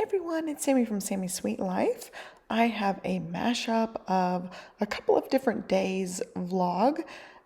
everyone, it's Sammy from Sammy's Sweet Life. I have a mashup of a couple of different days vlog,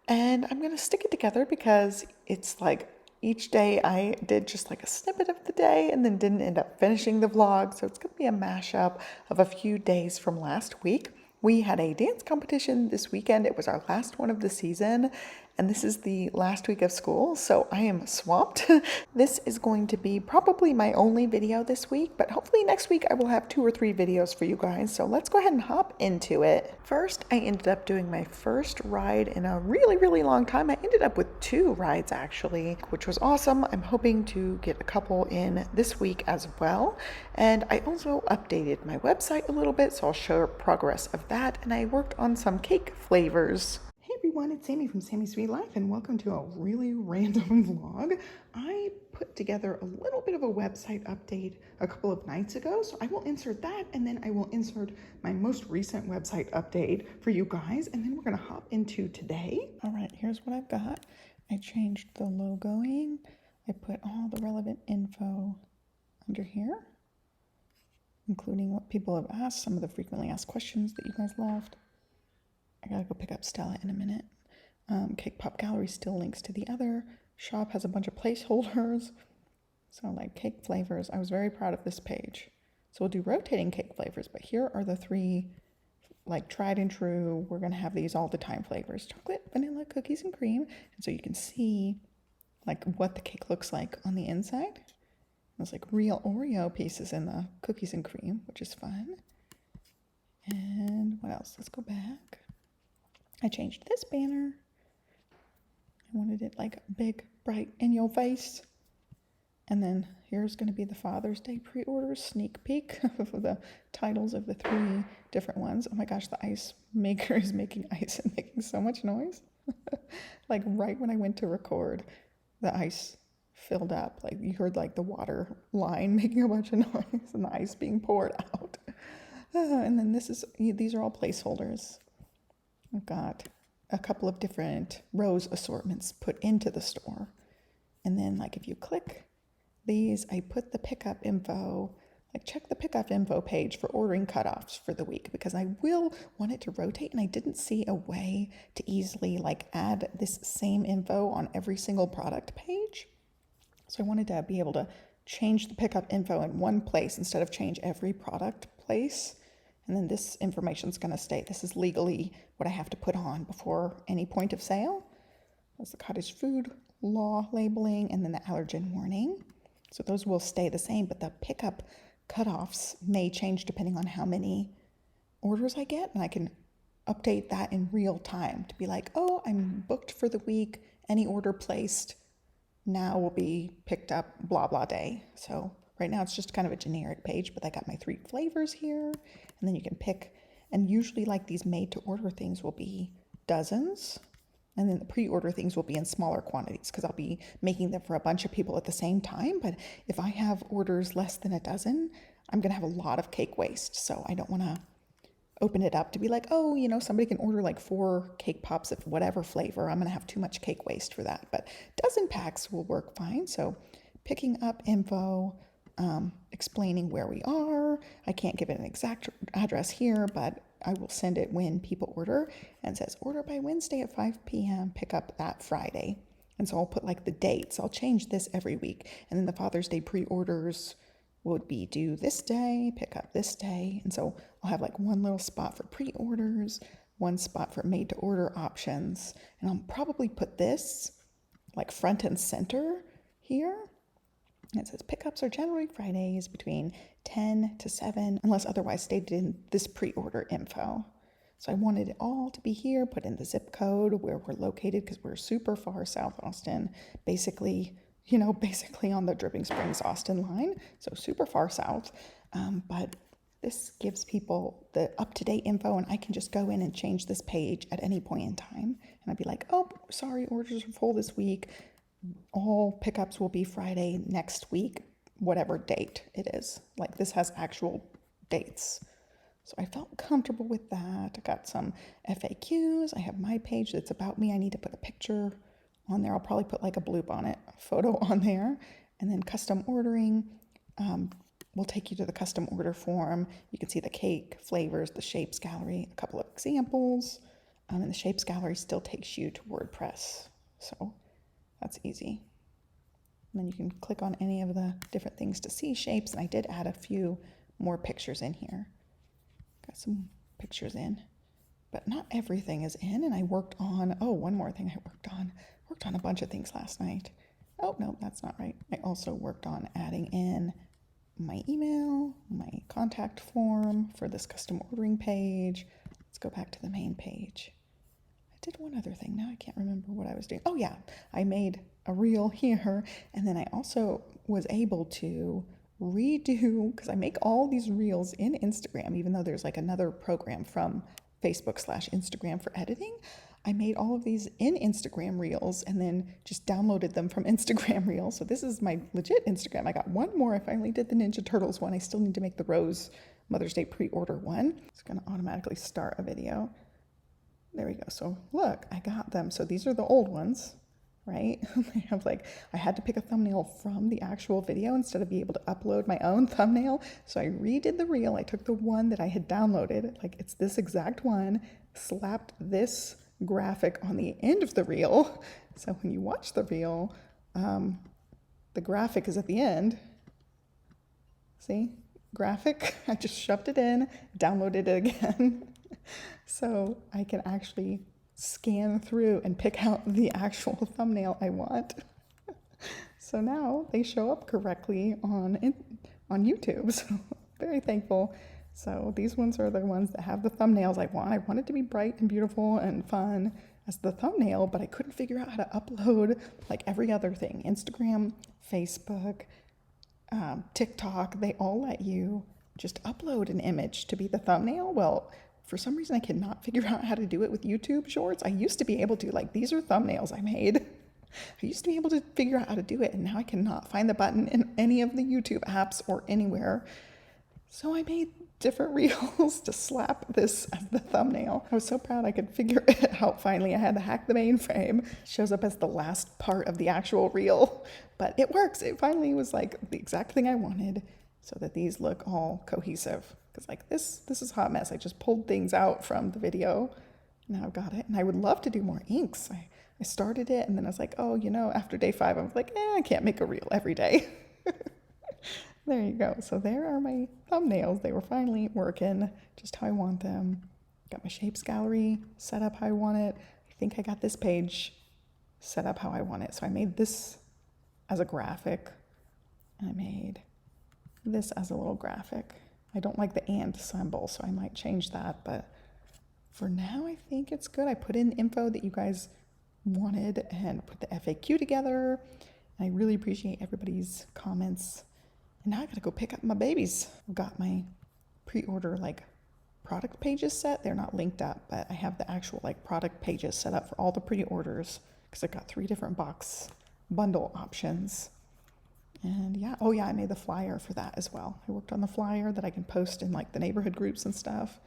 and I'm going to stick it together because it's like each day I did just like a snippet of the day and then didn't end up finishing the vlog. So it's going to be a mashup of a few days from last week. We had a dance competition this weekend. It was our last one of the season, and this is the last week of school, so I am swamped. This is going to be probably my only video this week, but hopefully next week I will have 2 or 3 videos for you guys, so let's go ahead and hop into it. First, I ended up doing my first ride in a really long time. I ended up with 2 rides actually, which was awesome. I'm hoping to get a couple in this week as well. And I also updated my website a little bit, so I'll show progress of that. And I worked on some cake flavors. Hey everyone, it's Sammy from Sammy's Sweet Life, and welcome to a really random vlog. I put together a little bit of a website update a couple of nights ago, so I will insert that, and then I will insert my most recent website update for you guys, and then we're gonna hop into today. All right, here's what I've got. I changed the logoing. I put all the relevant info under here, including what people have asked, some of the frequently asked questions that you guys left. I gotta go pick up Stella in a minute. Cake Pop Gallery still links to the other. Shop has a bunch of placeholders. So like cake flavors, I was very proud of this page. So we'll do rotating cake flavors, but here are the 3 like tried and true. We're gonna have these all the time flavors: chocolate, vanilla, cookies, and cream. And so you can see like what the cake looks like on the inside. There's like real Oreo pieces in the cookies and cream, which is fun. And what else? Let's go back. I changed this banner. I wanted it like big, bright, in your face. And then here's going to be the Father's Day pre-order sneak peek of the titles of the 3 different ones. Oh my gosh, the ice maker is making ice and making so much noise. Like right when I went to record, the ice filled up. Like you heard like the water line making a bunch of noise and the ice being poured out. And then these are all placeholders. I've got a couple of different rose assortments put into the store. And then like if you click these, I put the pickup info, like check the pickup info page for ordering cutoffs for the week, because I will want it to rotate, and I didn't see a way to easily like add this same info on every single product page. So I wanted to be able to change the pickup info in one place instead of change every product place. And then this information is going to stay. This is legally what I have to put on before any point of sale. That's the cottage food law labeling, and then the allergen warning. So those will stay the same, but the pickup cutoffs may change depending on how many orders I get. And I can update that in real time to be like, oh, I'm booked for the week. Any order placed now will be picked up blah, blah day. So right now it's just kind of a generic page, but I got my 3 flavors here, and then you can pick, and usually like these made to order things will be dozens, and then the pre-order things will be in smaller quantities because I'll be making them for a bunch of people at the same time. But if I have orders less than a dozen, I'm gonna have a lot of cake waste. So I don't wanna open it up to be like, oh, you know, somebody can order like 4 cake pops of whatever flavor. I'm gonna have too much cake waste for that, but dozen packs will work fine. So picking up info, explaining where we are. I can't give it an exact address here, but I will send it when people order, and it says order by Wednesday at 5 p.m. pick up that Friday. And so I'll put like the dates. I'll change this every week. And then the Father's Day pre-orders would be due this day, pick up this day. And so I'll have like one little spot for pre-orders, one spot for made to order options. And I'll probably put this like front and center here. It says pickups are generally Fridays between 10 to 7, unless otherwise stated in this pre-order info. So I wanted it all to be here, put in the zip code where we're located, because we're super far South Austin, basically on the Dripping Springs Austin line, so super far south. But this gives people the up-to-date info, and I can just go in and change this page at any point in time. And I'd be like, oh, sorry, orders are full this week. All pickups will be Friday next week, whatever date it is. Like this has actual dates. So I felt comfortable with that. I got some FAQs. I have my page that's about me. I need to put a picture on there. I'll probably put like a Bluebonnet photo on there. And then custom ordering. will take you to the custom order form. You can see the cake, flavors, the shapes gallery, a couple of examples. And the shapes gallery still takes you to WordPress. So that's easy. And then you can click on any of the different things to see shapes. And I did add a few more pictures in here. Got some pictures in, but not everything is in. And I worked on, one more thing I worked on a bunch of things last night. Oh, no, that's not right. I also worked on adding in my email, my contact form for this custom ordering page. Let's go back to the main page. I did one other thing. Now I can't remember what I was doing. Oh yeah, I made a reel here, and then I also was able to redo, because I make all these reels in Instagram, even though there's like another program from Facebook/Instagram for editing. I made all of these in Instagram reels and then just downloaded them from Instagram reels. So this is my legit Instagram. I got one more. I finally did the Ninja Turtles one. I still need to make the Rose Mother's Day pre-order one. It's going to automatically start a video. There we go. So look, I got them. So these are the old ones, right? I have I had to pick a thumbnail from the actual video instead of being able to upload my own thumbnail. So I redid the reel. I took the one that I had downloaded, it's this exact one, slapped this graphic on the end of the reel. So when you watch the reel, the graphic is at the end. See? Graphic. I just shoved it in, downloaded it again. So I can actually scan through and pick out the actual thumbnail I want. So now they show up correctly on YouTube. So very thankful. So these ones are the ones that have the thumbnails I want. I want it to be bright and beautiful and fun as the thumbnail, but I couldn't figure out how to upload every other thing. Instagram, Facebook, TikTok, they all let you just upload an image to be the thumbnail. Well, for some reason, I cannot figure out how to do it with YouTube Shorts. I used to be able to, these are thumbnails I made. I used to be able to figure out how to do it, and now I cannot find the button in any of the YouTube apps or anywhere. So I made different reels to slap this as the thumbnail. I was so proud I could figure it out finally. I had to hack the mainframe. It shows up as the last part of the actual reel, but it works. It finally was the exact thing I wanted so that these look all cohesive. Because this is a hot mess. I just pulled things out from the video. Now I've got it. And I would love to do more inks. I started it and then I was after day 5, I was I can't make a reel every day. There you go. So there are my thumbnails. They were finally working just how I want them. Got my shapes gallery set up how I want it. I think I got this page set up how I want it. So I made this as a graphic. And I made this as a little graphic. I don't like the and symbol, so I might change that. But for now, I think it's good. I put in info that you guys wanted and put the FAQ together. And I really appreciate everybody's comments. And now I gotta go pick up my babies. I've got my pre-order product pages set. They're not linked up, but I have the actual product pages set up for all the pre-orders because I've got 3 different box bundle options. And yeah, I made the flyer for that as well. I worked on the flyer that I can post in the neighborhood groups and stuff.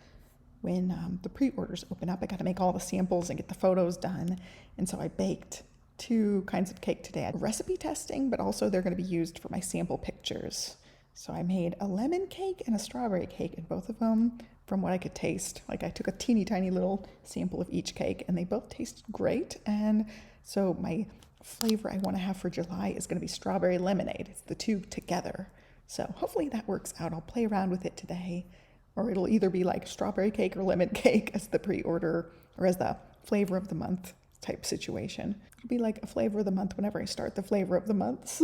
When the pre-orders open up, I got to make all the samples and get the photos done. And so I baked 2 kinds of cake today. I had recipe testing, but also they're going to be used for my sample pictures. So I made a lemon cake and a strawberry cake, and both of them, from what I could taste, I took a teeny tiny little sample of each cake, and they both tasted great. And so my flavor I want to have for July is going to be strawberry lemonade. It's the 2 together. So hopefully that works out. I'll play around with it today, or it'll either be strawberry cake or lemon cake as the pre-order or as the flavor of the month type situation. It'll be a flavor of the month whenever I start the flavor of the months.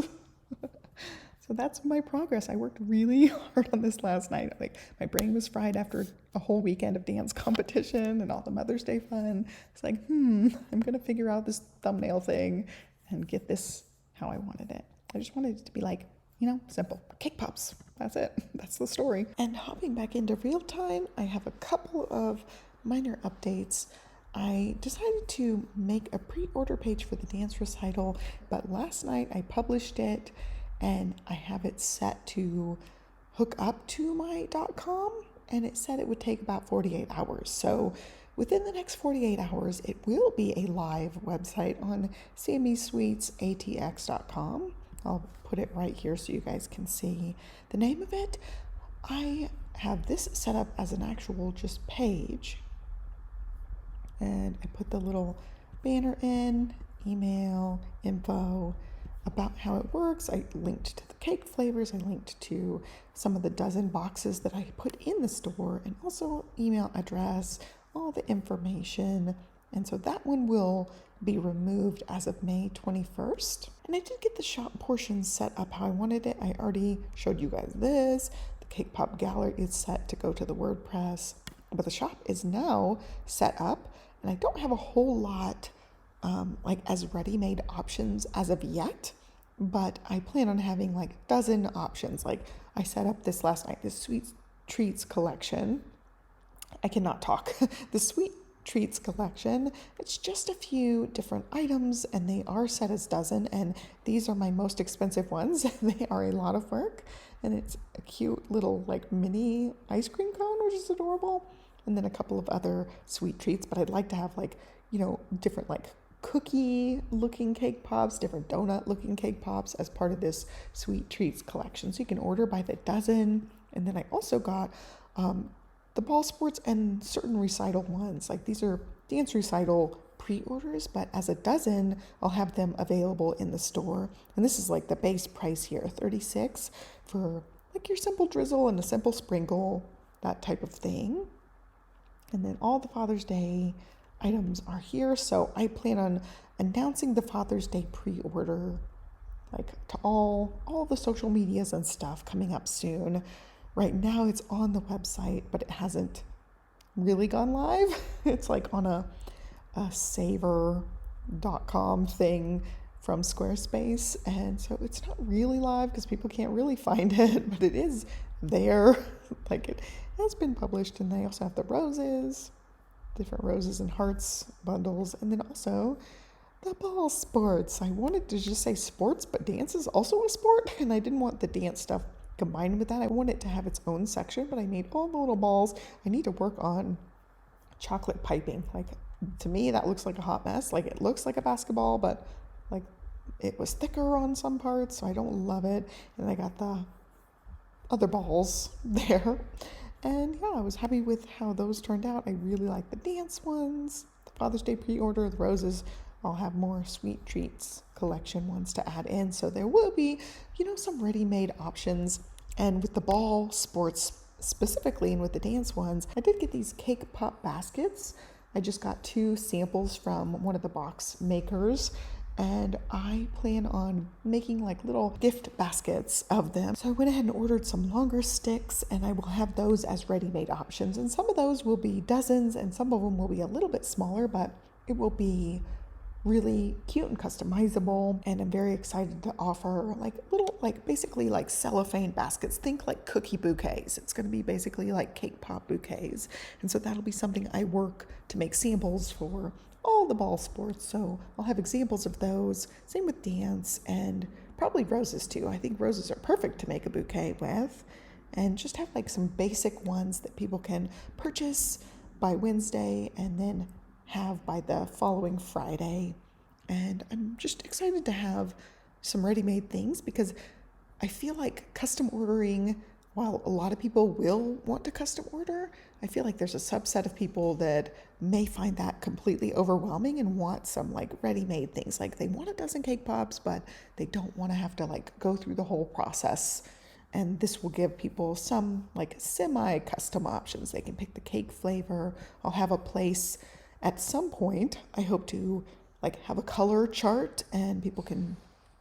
So that's my progress. I worked really hard on this last night. My brain was fried after a whole weekend of dance competition and all the Mother's Day fun. It's I'm going to figure out this thumbnail thing and get this how I wanted it. I just wanted it to be simple. Cake pops. That's it. That's the story. And hopping back into real time, I have a couple of minor updates. I decided to make a pre-order page for the dance recital, but last night I published it and I have it set to hook up to my .com, and it said it would take about 48 hours. So within the next 48 hours, it will be a live website on SamiSweetsATX.com. I'll put it right here so you guys can see the name of it. I have this set up as an actual just page, and I put the little banner in, email, info, about how it works. I linked to the cake flavors. I linked to some of the dozen boxes that I put in the store, and also email address, all the information. And so that one will be removed as of May 21st. And I did get the shop portion set up how I wanted it. I already showed you guys this. The Cake Pop Gallery is set to go to the WordPress, but the shop is now set up, and I don't have a whole lot like as ready-made options as of yet, but I plan on having like a dozen options. Like I set up this last night, this sweet treats collection. I cannot talk. The sweet treats collection. It's just a few different items, and they are set as dozen, and these are my most expensive ones. They are a lot of work, and it's a cute little like mini ice cream cone, which is adorable, and then a couple of other sweet treats. But I'd like to have like, you know, different like cookie looking cake pops, different donut looking cake pops as part of this sweet treats collection. So you can order by the dozen. And then I also got the ball sports and certain recital ones. Like these are dance recital pre-orders, but as a dozen, I'll have them available in the store. And this is like the base price here, $36 for like your simple drizzle and a simple sprinkle, that type of thing. And then all the Father's Day items are here. So I plan on announcing the Father's Day pre-order like to all the social medias and stuff coming up soon. Right now it's on the website, but it hasn't really gone live. It's like on a saver.com thing from Squarespace. And so it's not really live because people can't really find it, but it is there. Like it has been published. And they also have the roses, different roses and hearts bundles, and then also the ball sports. I wanted to just say sports, but dance is also a sport, and I didn't want the dance stuff combined with that. I want it to have its own section, but I made all the little balls. I need to work on chocolate piping. Like to me, that looks like a hot mess. Like it looks like a basketball, but like it was thicker on some parts, so I don't love it. And I got the other balls there. And yeah, I was happy with how those turned out. I really like the dance ones, the Father's Day pre-order, the roses. I'll have more sweet treats collection ones to add in. So there will be, you know, some ready-made options. And with the ball sports specifically, and with the dance ones, I did get these cake pop baskets. I just got 2 samples from one of the box makers, and I plan on making like little gift baskets of them. So I went ahead and ordered some longer sticks, and I will have those as ready-made options. And some of those will be dozens, and some of them will be a little bit smaller, but it will be really cute and customizable. And I'm very excited to offer like little, like basically like cellophane baskets. Think like cookie bouquets. It's going to be basically like cake pop bouquets. And so that'll be something I work to make samples for all the ball sports. So I'll have examples of those. Same with dance, and probably roses too. I think roses are perfect to make a bouquet with. And just have like some basic ones that people can purchase by Wednesday and then have by the following Friday. And I'm just excited to have some ready-made things, because I feel like custom ordering, while a lot of people will want to custom order, I feel like there's a subset of people that may find that completely overwhelming and want some like ready-made things. Like they want a dozen cake pops, but they don't want to have to like go through the whole process. And this will give people some like semi-custom options. They can pick the cake flavor. I'll have a place at some point, I hope to like have a color chart, and people can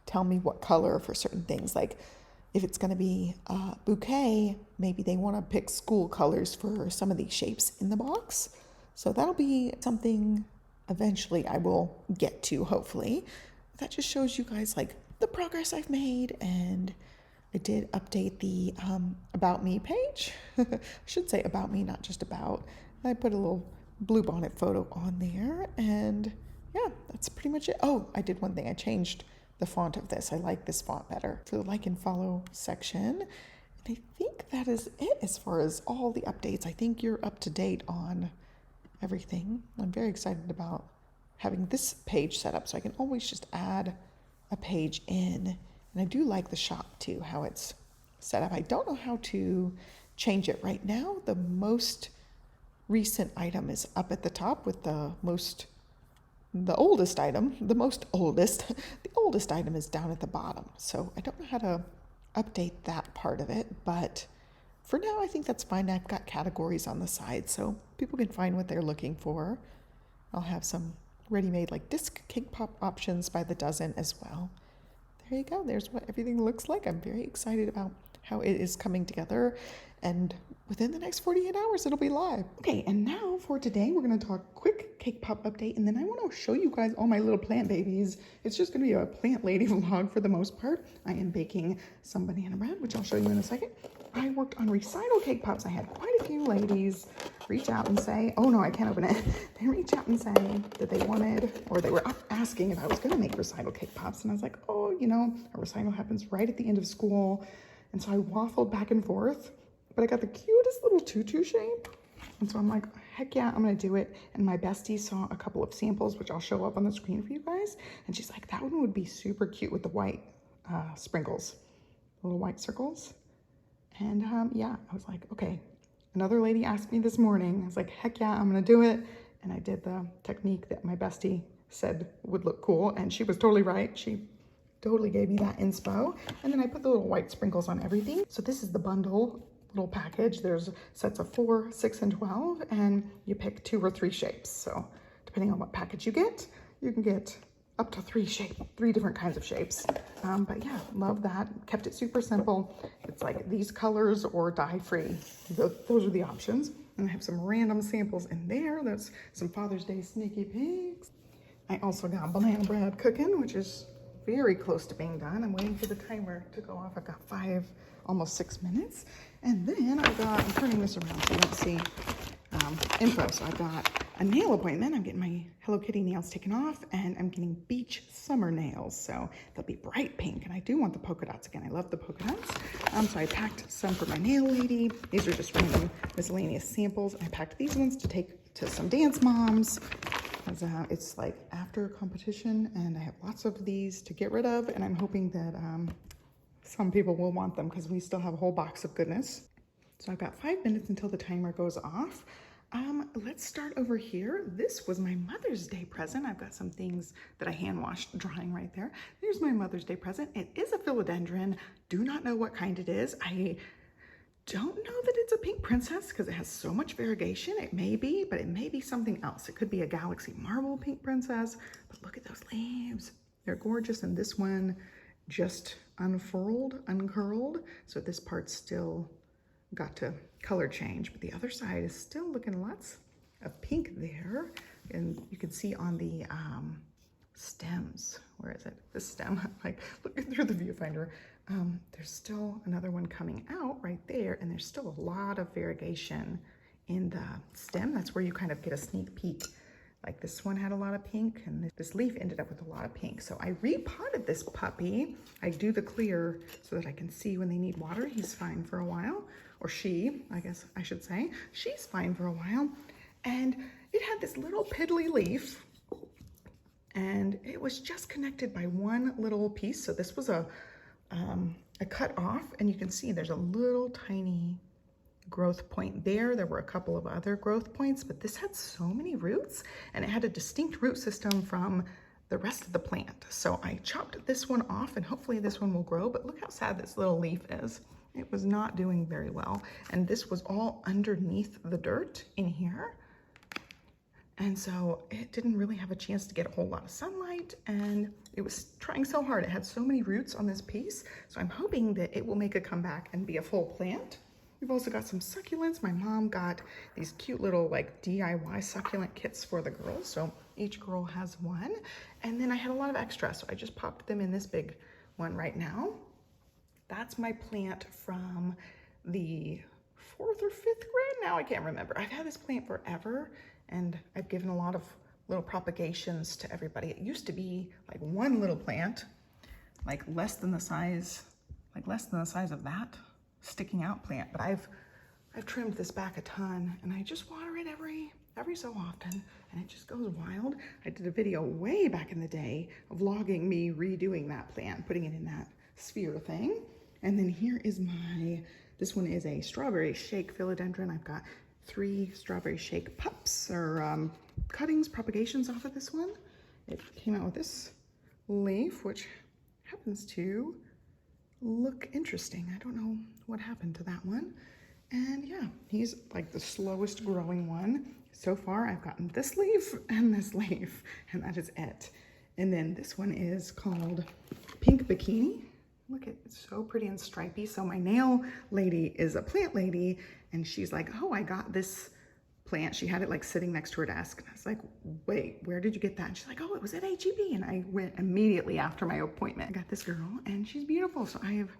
tell me what color for certain things. Like if it's going to be a bouquet, maybe they want to pick school colors for some of these shapes in the box. So that'll be something eventually I will get to, hopefully. That just shows you guys like the progress I've made. And I did update the About Me page. I should say About Me, not just About. I put a little bluebonnet photo on there, and yeah, that's pretty much it. Oh, I did one thing. I changed the font of this. I like this font better for the like and follow section. And I think that is it as far as all the updates. I think you're up to date on everything. I'm very excited about having this page set up, so I can always just add a page in And I do like the shop too, how it's set up. I don't know how to change it right now. The most recent item is up at the top with the oldest item, the oldest item is down at the bottom. So I don't know how to update that part of it, but for now I think that's fine. I've got categories on the side so people can find what they're looking for. I'll have some ready-made like disc cake pop options by the dozen as well. There you go. There's what everything looks like. I'm very excited about how it is coming together, and within the next 48 hours it'll be live. Okay, and now for today we're going to talk quick cake pop update, and then I want to show you guys all my little plant babies. It's just going to be a plant lady vlog for the most part. I am baking some banana bread, which I'll show you in a second. I worked on recital cake pops. I had quite a few ladies reach out and say, oh no, I can't open it. They reach out and say that they wanted, or they were asking if I was going to make recital cake pops. And I was like, oh, you know, a recital happens right at the end of school. And so I waffled back and forth, but I got the cutest little tutu shape. And so I'm like, heck yeah, I'm going to do it. And my bestie saw a couple of samples, which I'll show up on the screen for you guys. And she's like, that one would be super cute with the white sprinkles, little white circles. And yeah, I was like, okay. Another lady asked me this morning. I was like, heck yeah, I'm going to do it. And I did the technique that my bestie said would look cool. And she was totally right. She totally gave me that inspo. And then I put the little white sprinkles on everything. So this is the bundle little package. There's sets of 4, 6, and 12, and you pick 2 or 3 shapes. So depending on what package you can get up to 3 different kinds of shapes. But yeah, love that. Kept it super simple. It's like these colors or dye-free. Those are the options. And I have some random samples in there. That's some Father's Day sneaky peeks. I also got banana bread cooking, which is very close to being done. I'm waiting for the timer to go off. I've got 5, almost 6 minutes. And then I'm turning this around so you don't see info. So I got a nail appointment. I'm getting my Hello Kitty nails taken off, and I'm getting beach summer nails. So they'll be bright pink, and I do want the polka dots again. I love the polka dots. So I packed some for my nail lady. These are just random miscellaneous samples. I packed these ones to take to some dance moms. It's like after competition, and I have lots of these to get rid of, and I'm hoping that some people will want them because we still have a whole box of goodness. So I've got 5 minutes until the timer goes off. Let's start over here. This was my Mother's Day present. I've got some things that I hand washed drying right there. There's my Mother's Day present. It is a philodendron. Do not know what kind it is. I don't know that it's a pink princess because it has so much variegation. It may be, but it may be something else. It could be a galaxy marble pink princess, but look at those leaves. They're gorgeous. And this one just uncurled. So this part's still got to color change, but the other side is still looking lots of pink there. And you can see on the stems, where is it? The stem, like looking through the viewfinder, there's still another one coming out right there, and there's still a lot of variegation in the stem. That's where you kind of get a sneak peek. Like this one had a lot of pink, and this leaf ended up with a lot of pink. So I repotted this puppy. I do the clear so that I can see when they need water. He's fine for a while, or she, I guess I should say. She's fine for a while. And it had this little piddly leaf, and it was just connected by one little piece. So this was a cut off, and you can see there's a little tiny growth point there. There were a couple of other growth points, but this had so many roots, and it had a distinct root system from the rest of the plant. So I chopped this one off, and hopefully this one will grow, but look how sad this little leaf is. It was not doing very well. And this was all underneath the dirt in here. And so it didn't really have a chance to get a whole lot of sunlight, and it was trying so hard. It had so many roots on this piece. So I'm hoping that it will make a comeback and be a full plant. We've also got some succulents. My mom got these cute little like DIY succulent kits for the girls. So each girl has one. And then I had a lot of extra, so I just popped them in this big one right now. That's my plant from the 4th or 5th grade. Now I can't remember. I've had this plant forever, and I've given a lot of little propagations to everybody. It used to be like one little plant, like less than the size of that sticking out plant, but I've trimmed this back a ton, and I just water it every so often, and it just goes wild. I did a video way back in the day vlogging me redoing that plant, putting it in that sphere thing. And then here is this one is a strawberry shake philodendron. I've got 3 strawberry shake pups or cuttings, propagations off of this one. It came out with this leaf, which happens to look interesting. I don't know what happened to that one. And yeah, he's like the slowest growing one. So far, I've gotten this leaf, and that is it. And then this one is called Pink Bikini. Look, it's so pretty and stripy. So my nail lady is a plant lady, and she's like, oh, I got this plant. She had it like sitting next to her desk. And I was like, wait, where did you get that? And she's like, oh, it was at HEB. And I went immediately after my appointment. I got this girl, and she's beautiful. So I have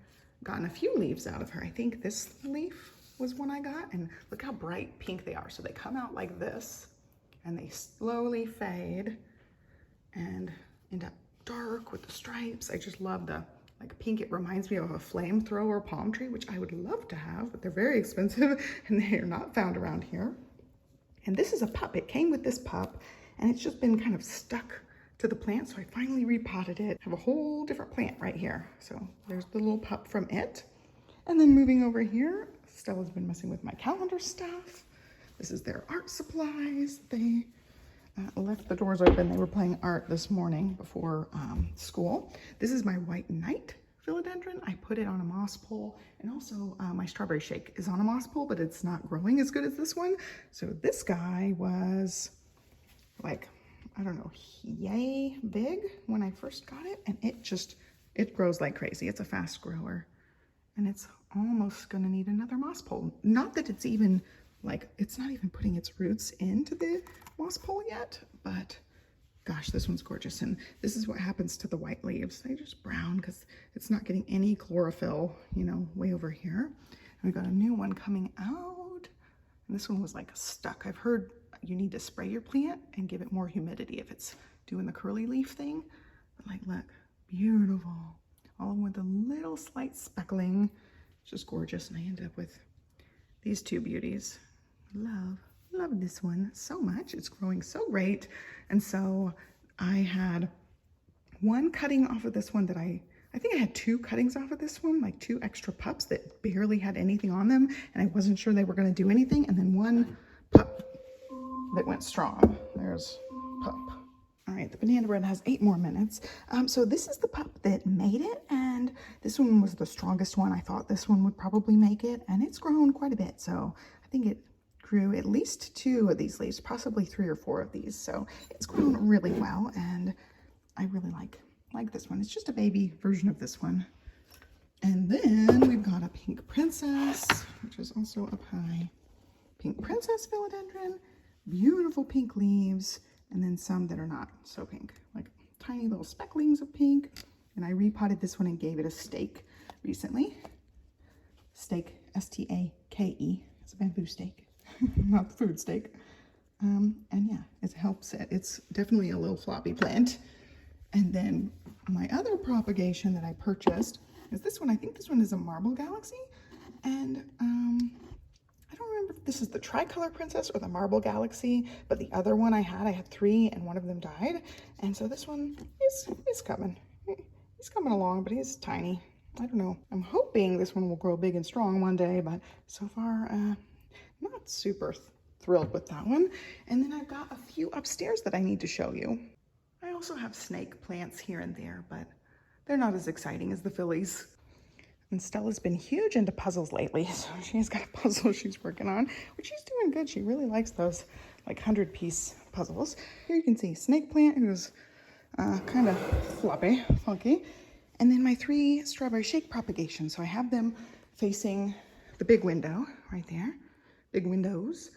gotten a few leaves out of her. I think this leaf was one I got, and look how bright pink they are. So they come out like this, and they slowly fade and end up dark with the stripes. I just love the like pink. It reminds me of a flamethrower palm tree, which I would love to have, but they're very expensive and they are not found around here. And this is a pup. It came with this pup, and it's just been kind of stuck to the plant. So I finally repotted it. I have a whole different plant right here. So there's the little pup from it. And then moving over here, Stella's been messing with my calendar stuff. This is their art supplies. They left the doors open. They were playing art this morning before school. This is my white knight philodendron. I put it on a moss pole, and also my strawberry shake is on a moss pole, but it's not growing as good as this one. So this guy was like, I don't know, yay big when I first got it, and it grows like crazy. It's a fast grower, and it's almost gonna need another moss pole. Not that it's even like, it's not even putting its roots into the moss pole yet, but gosh, this one's gorgeous. And this is what happens to the white leaves. They just brown because it's not getting any chlorophyll, you know, way over here. And we've got a new one coming out, and this one was like stuck. I've heard you need to spray your plant and give it more humidity if it's doing the curly leaf thing. But like, look, beautiful. All with a little slight speckling. Just gorgeous. And I end up with these 2 beauties. Love this one so much. It's growing so great. And so I had 1 cutting off of this one that I think I had 2 cuttings off of this one, like 2 extra pups that barely had anything on them, and I wasn't sure they were going to do anything. And then 1 pup that went strong. There's pup. All right, the banana bread has 8 more minutes. So this is the pup that made it, and this one was the strongest one. I thought this one would probably make it, and it's grown quite a bit. So I think it grew at least 2 of these leaves, possibly 3 or 4 of these. So it's grown really well, and I really like this one. It's just a baby version of this one. And then we've got a pink princess, which is also up high. Pink princess philodendron, beautiful pink leaves, and then some that are not so pink, like tiny little specklings of pink. And I repotted this one and gave it a stake recently. Stake, S-T-A-K-E. It's a bamboo stake, not the food stake. And yeah, it helps it. It's definitely a little floppy plant. And then my other propagation that I purchased is this one. I think this one is a marble galaxy. And I don't remember if this is the tricolor princess or the marble galaxy, but the other one I had 3 and one of them died. And so this one is coming. He's coming along, but he's tiny. I don't know. I'm hoping this one will grow big and strong one day, but so far, not super thrilled with that one. And then I've got a few upstairs that I need to show you. I also have snake plants here and there, but they're not as exciting as the Phillies. And Stella's been huge into puzzles lately, so she's got a puzzle she's working on, which she's doing good. She really likes those like 100-piece puzzles. Here you can see snake plant, who's kind of floppy, funky. And then my 3 strawberry shake propagations. So I have them facing the big window right there, big windows.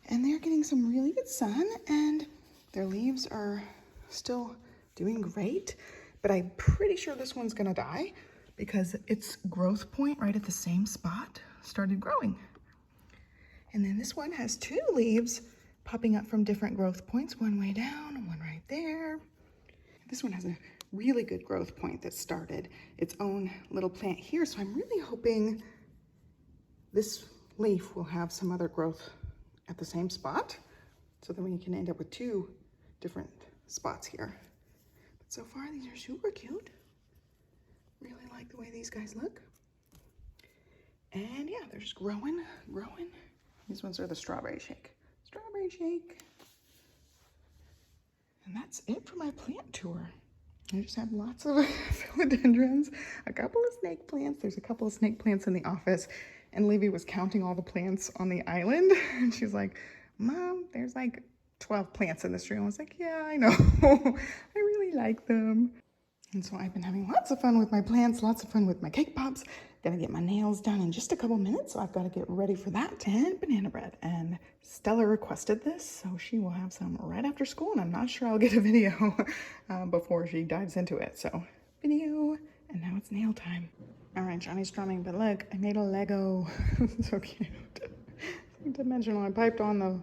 And they're getting some really good sun, and their leaves are still doing great. But I'm pretty sure this one's gonna die because its growth point right at the same spot started growing. And then this one has 2 leaves popping up from different growth points, one way down and one right there. This one has a really good growth point that started its own little plant here. So I'm really hoping this leaf will have some other growth at the same spot, so then we can end up with 2 different spots here. But so far, these are super cute. Really like the way these guys look. And yeah, they're just growing. These ones are the strawberry shake. Strawberry shake. And that's it for my plant tour. I just have lots of philodendrons, a couple of snake plants. There's a couple of snake plants in the office, and Olivia was counting all the plants on the island. And she's like, Mom, there's like 12 plants in this tree. I was like, yeah, I know. I really like them. And so I've been having lots of fun with my plants, lots of fun with my cake pops. Gonna get my nails done in just a couple minutes, so I've got to get ready for that. And banana bread. And Stella requested this, so she will have some right after school, and I'm not sure I'll get a video before she dives into it. So video, and now it's nail time. All right, Johnny's drumming, but look, I made a Lego. So cute. Dimensional. I piped on the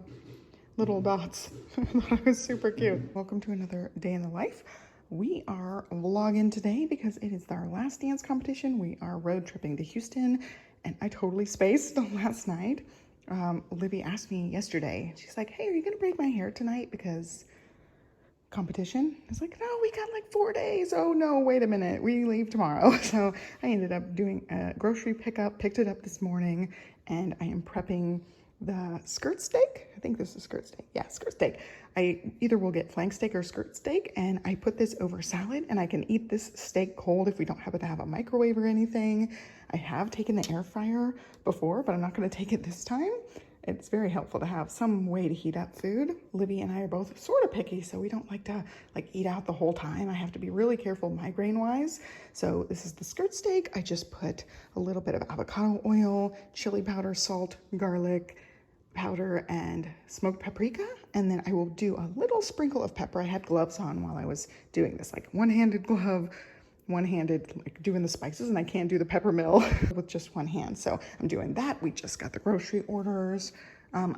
little dots. I thought it was super cute. Welcome to another day in the life. We are vlogging today because it is our last dance competition. We are road tripping to Houston, and I totally spaced last night. Olivia asked me yesterday, she's like, hey, are you gonna braid my hair tonight because competition? I was like, no, we got like 4 days. Oh no, wait a minute, we leave tomorrow. So I ended up doing a grocery pickup, picked it up this morning, and I am prepping the skirt steak. I think this is skirt steak. Yeah, skirt steak. I either will get flank steak or skirt steak, and I put this over salad, and I can eat this steak cold if we don't happen to have a microwave or anything. I have taken the air fryer before, but I'm not going to take it this time. It's very helpful to have some way to heat up food. Olivia and I are both sort of picky, so we don't like to eat out the whole time. I have to be really careful migraine wise. So this is the skirt steak. I just put a little bit of avocado oil, chili powder, salt, garlic powder, and smoked paprika, and then I will do a little sprinkle of pepper. I had gloves on while I was doing this, like one-handed glove, one-handed doing the spices, and I can't do the pepper mill with just one hand, so I'm doing that. We just got the grocery orders.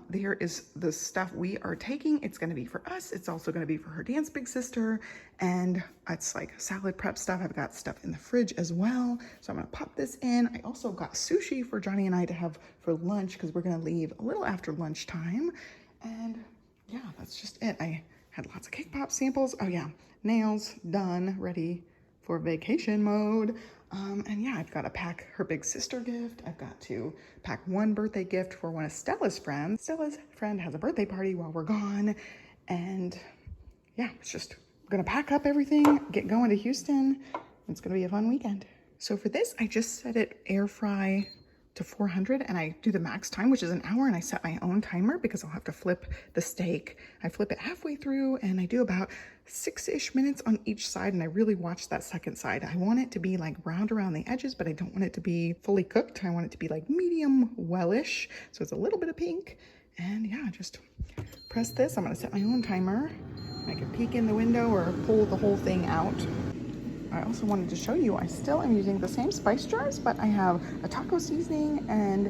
There is the stuff we are taking. It's going to be for us. It's also going to be for her dance big sister, and it's like salad prep stuff. I've got stuff in the fridge as well, so I'm going to pop this in. I also got sushi for Johnny and I to have for lunch because we're going to leave a little after lunchtime. And yeah, that's just it. I had lots of cake pop samples. Oh yeah, nails done, ready for vacation mode. And yeah, I've got to pack her big sister gift. I've got to pack one birthday gift for one of Stella's friends. Stella's friend has a birthday party while we're gone. And yeah, it's just gonna pack up everything, get going to Houston. It's gonna be a fun weekend. So for this, I just set it air fry to 400, and I do the max time, which is an hour, and I set my own timer because I'll have to flip the steak. I flip it halfway through, and I do about 6-ish minutes on each side, and I really watch that second side. I want it to be like browned around the edges, but I don't want it to be fully cooked. I want it to be like medium wellish, so it's a little bit of pink. And yeah, just press this. I'm gonna set my own timer. I can peek in the window or pull the whole thing out. I also wanted to show you, I still am using the same spice jars, but I have a taco seasoning and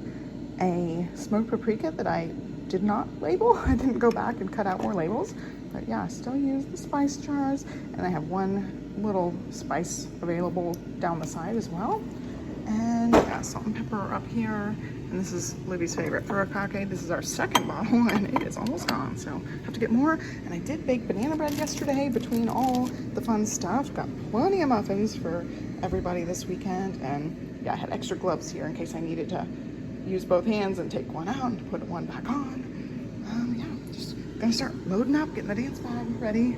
a smoked paprika that I did not label. I didn't go back and cut out more labels, but yeah, I still use the spice jars, and I have one little spice available down the side as well. And yeah, salt and pepper up here. And this is Libby's favorite furikake. This is our second bottle, and it is almost gone, so I have to get more. And I did bake banana bread yesterday between all the fun stuff. Got plenty of muffins for everybody this weekend. And yeah, I had extra gloves here in case I needed to use both hands and take one out and put one back on. Yeah, just gonna start loading up, getting the dance bag ready.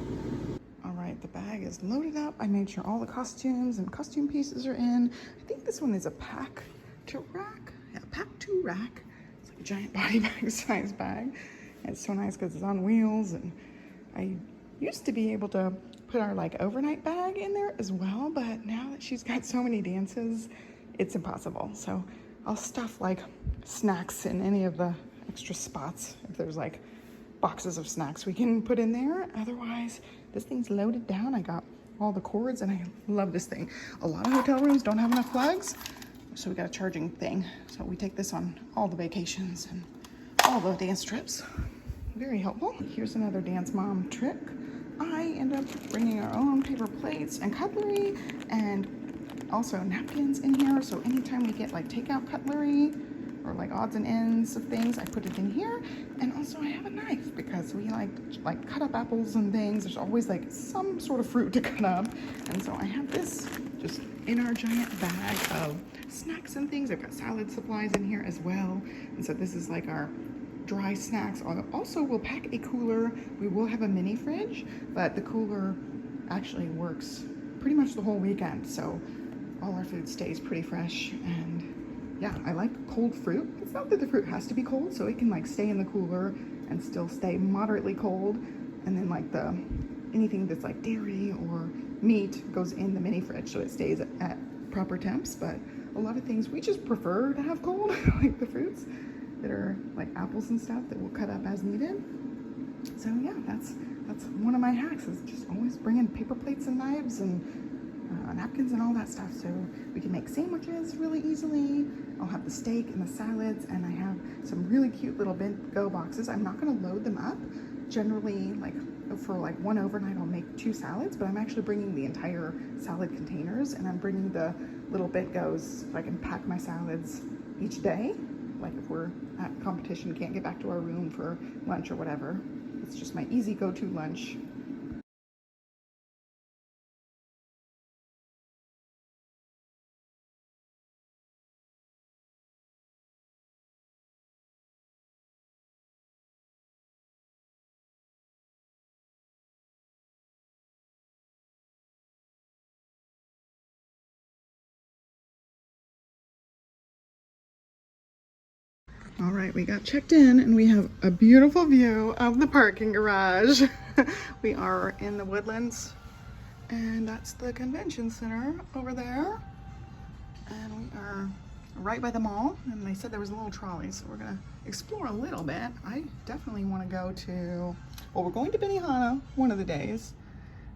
All right, the bag is loaded up. I made sure all the costumes and costume pieces are in. I think this one is a pack to rack. Yeah, pack to rack. It's like a giant body bag size bag. And it's so nice because it's on wheels, and I used to be able to put our like overnight bag in there as well, but now that she's got so many dances, it's impossible. So I'll stuff like snacks in any of the extra spots. If there's like boxes of snacks we can put in there. Otherwise, this thing's loaded down. I got all the cords, and I love this thing. A lot of hotel rooms don't have enough plugs, so we got a charging thing. So we take this on all the vacations and all the dance trips. Very helpful. Here's another dance mom trick. I end up bringing our own paper plates and cutlery, and also napkins in here. So anytime we get like takeout cutlery or like odds and ends of things, I put it in here. And also I have a knife because we like cut up apples and things. There's always like some sort of fruit to cut up. And so I have this just in our giant bag of snacks and things. I've got salad supplies in here as well. And so this is like our dry snacks. Also, we'll pack a cooler. We will have a mini fridge, but the cooler actually works pretty much the whole weekend. So all our food stays pretty fresh. And yeah, I like cold fruit. It's not that the fruit has to be cold, so it can like stay in the cooler and still stay moderately cold. And then like anything that's like dairy or meat goes in the mini fridge, so it stays at proper temps. But a lot of things we just prefer to have cold, like the fruits that are like apples and stuff that we'll cut up as needed. So yeah, that's one of my hacks, is just always bringing paper plates and knives and napkins and all that stuff, so we can make sandwiches really easily. I'll have the steak and the salads, and I have some really cute little bento boxes. I'm not going to load them up. Generally, like for like one overnight, I'll make 2 salads, but I'm actually bringing the entire salad containers, and I'm bringing the little bentos so I can pack my salads each day. Like if we're at competition, can't get back to our room for lunch or whatever. It's just my easy go-to lunch. All right, we got checked in and we have a beautiful view of the parking garage. We are in the Woodlands, and that's the convention center over there. And we are right by the mall, and they said there was a little trolley, so we're gonna explore a little bit. I definitely want to go to, well, we're going to Benihana one of the days,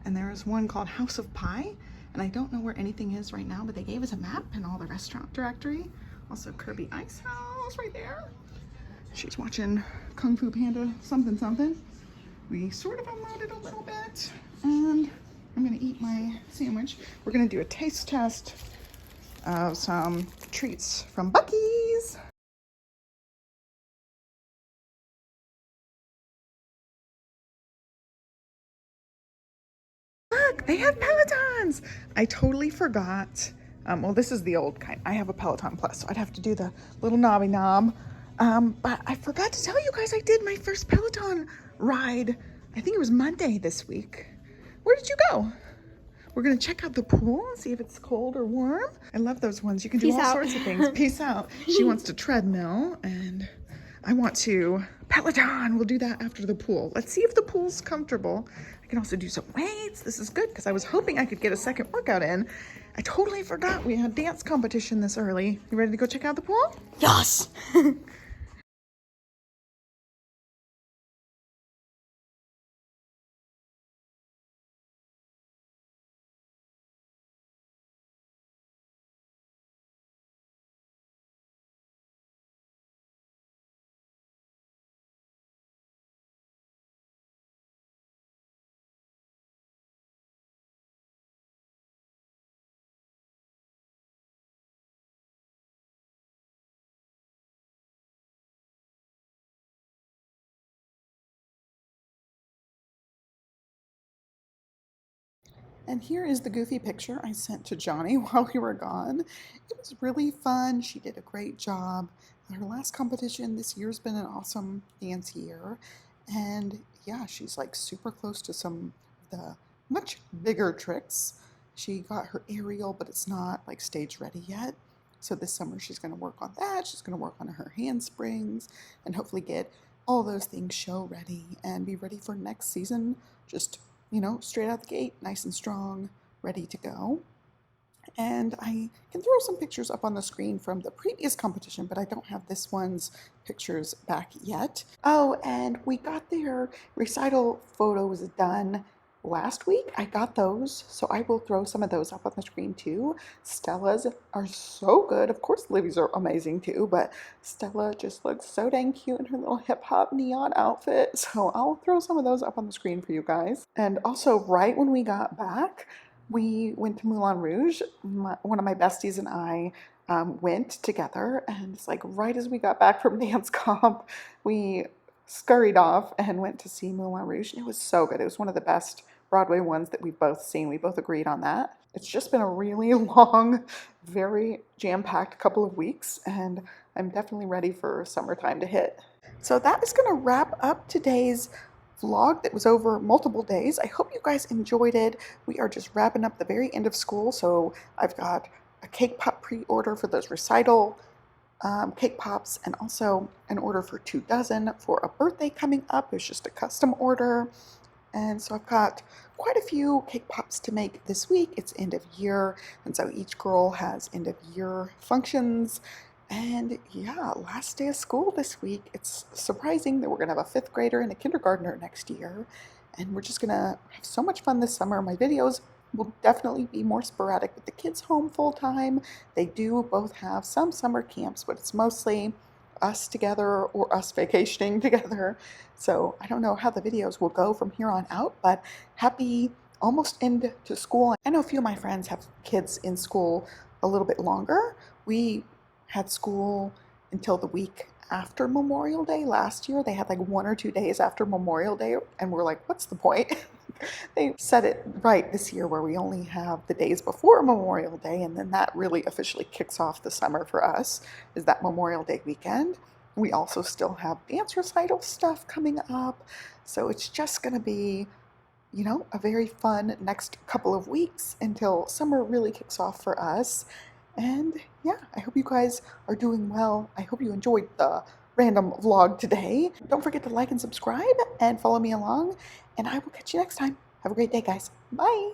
and there's one called House of Pie, and I don't know where anything is right now, but they gave us a map and all the restaurant directory. Also Kirby Ice House right there. She's watching Kung Fu Panda something something. We sort of unloaded a little bit, and I'm gonna eat my sandwich. We're gonna do a taste test of some treats from Buc-ee's. Look, they have Pelotons. I totally forgot. Well, this is the old kind. I have a Peloton Plus, so I'd have to do the little knobby knob. But I forgot to tell you guys I did my first Peloton ride. I think it was Monday this week. Where did you go? We're gonna check out the pool and see if it's cold or warm. I love those ones. You can do all sorts of things. Peace out. She wants to treadmill, and I want to Peloton. We'll do that after the pool. Let's see if the pool's comfortable. I can also do some weights. This is good because I was hoping I could get a second workout in. I totally forgot we had dance competition this early. You ready to go check out the pool? Yes. And here is the goofy picture I sent to Johnny while we were gone. It was really fun. She did a great job. Her last competition this year's been an awesome dance year. And yeah, she's like super close to some of the much bigger tricks. She got her aerial, but it's not like stage ready yet. So this summer she's going to work on that. She's going to work on her handsprings and hopefully get all those things show ready and be ready for next season. Just, you know, straight out the gate, nice and strong, ready to go. And I can throw some pictures up on the screen from the previous competition, but I don't have this one's pictures back yet. Oh, and we got their recital photos done last week. I got those, so I will throw some of those up on the screen too. Stella's are so good. Of course, Livy's are amazing too, but Stella just looks so dang cute in her little hip hop neon outfit. So I'll throw some of those up on the screen for you guys. And also, right when we got back, we went to Moulin Rouge. One of my besties and I went together, and it's like right as we got back from dance comp, we scurried off and went to see Moulin Rouge. It was so good. It was one of the best Broadway ones that we've both seen. We both agreed on that. It's just been a really long, very jam-packed couple of weeks, and I'm definitely ready for summertime to hit. So that is going to wrap up today's vlog that was over multiple days. I hope you guys enjoyed it. We are just wrapping up the very end of school, so I've got a cake pop pre-order for those recital cake pops, and also an order for 2 dozen for a birthday coming up. It's just a custom order. And so I've got quite a few cake pops to make this week. It's end of year, and so each girl has end of year functions. And yeah, last day of school this week. It's surprising that we're gonna have a 5th grader and a kindergartner next year. And we're just gonna have so much fun this summer. My videos will definitely be more sporadic with the kids home full time. They do both have some summer camps, but it's mostly us together or us vacationing together. So I don't know how the videos will go from here on out, but happy almost end to school. I know a few of my friends have kids in school a little bit longer. We had school until the week after Memorial Day last year. They had like 1 or 2 days after Memorial Day, and we're like, what's the point? They said it right this year where we only have the days before Memorial Day, and then that really officially kicks off the summer for us, is that Memorial Day weekend. We also still have dance recital stuff coming up, so it's just going to be, you know, a very fun next couple of weeks until summer really kicks off for us. And yeah, I hope you guys are doing well. I hope you enjoyed the random vlog today. Don't forget to like and subscribe and follow me along, and I will catch you next time. Have a great day, guys. Bye.